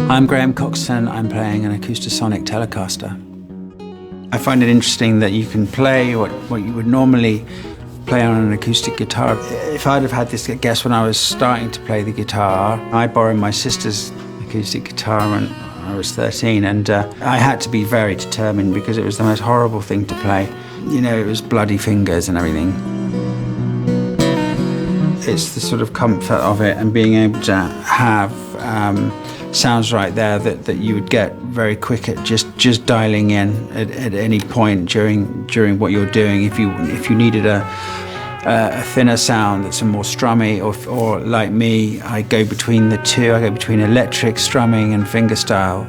I'm Graham Coxon, I'm playing an Acoustasonic Telecaster. I find it interesting that you can play what you would normally play on an acoustic guitar. If I'd have had this guess when I was starting to play the guitar, I borrowed my sister's acoustic guitar when I was 13, and I had to be very determined because it was the most horrible thing to play. You know, it was bloody fingers and everything. It's the sort of comfort of it and being able to have sounds right there that you would get very quick at just dialing in at any point during what you're doing. If you needed a thinner sound that's a more strummy, or like me, I go between the two. I go between electric strumming and fingerstyle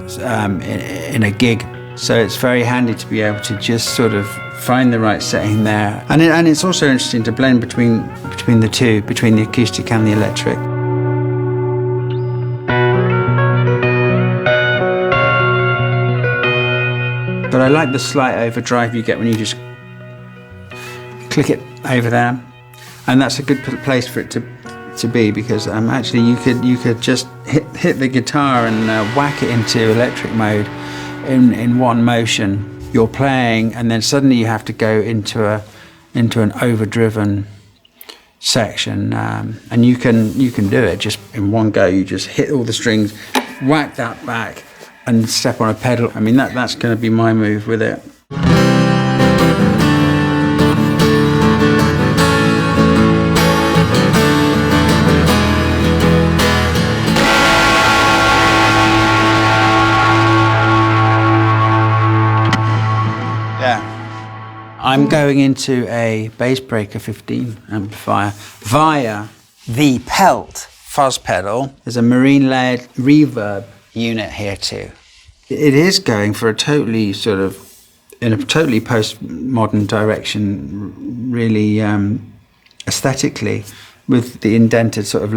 in a gig. So it's very handy to be able to just sort of find the right setting there. And it's also interesting to blend between the two, between the acoustic and the electric. But I like the slight overdrive you get when you just click it over there. And that's a good place for it to be, because actually you could just hit the guitar and whack it into electric mode in one motion. You're playing, and then suddenly you have to go into an overdriven section, and you can do it just in one go. You just hit all the strings, whack that back, and step on a pedal. I mean, that's going to be my move with it. I'm going into a Bass Breaker 15 amplifier via the Pelt fuzz pedal. There's a marine-layered reverb unit here too. It is going for a totally in a totally postmodern direction, really aesthetically, with the indented sort of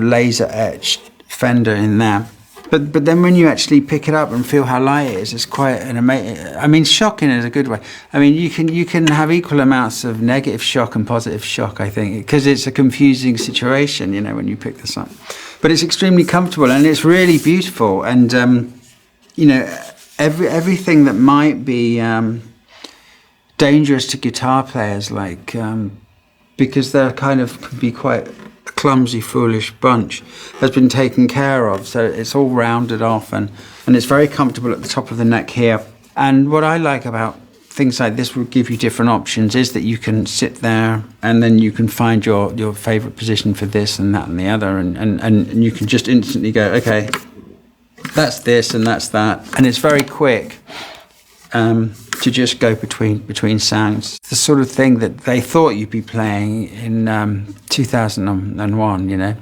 laser etched fender in there. But then when you actually pick it up and feel how light it is, it's quite an amazing. I mean, shocking is a good way. I mean, you can have equal amounts of negative shock and positive shock, I think, because it's a confusing situation, you know, when you pick this up. But it's extremely comfortable and it's really beautiful. And you know, everything that might be dangerous to guitar players, like because they're kind of can be quite clumsy, foolish bunch, has been taken care of. So it's all rounded off and it's very comfortable at the top of the neck here. And what I like about things like this will give you different options is that you can sit there and then you can find your favorite position for this and that and the other, and you can just instantly go, okay, that's this and that's that. And it's very quick to just go between sounds. The sort of thing that they thought you'd be playing in 2001, you know.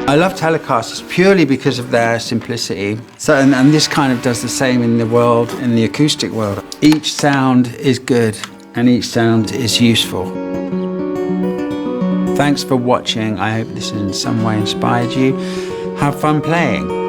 I love Telecasters purely because of their simplicity. So, and this kind of does the same in the acoustic world. Each sound is good and each sound is useful. Thanks for watching. I hope this in some way inspired you. Have fun playing.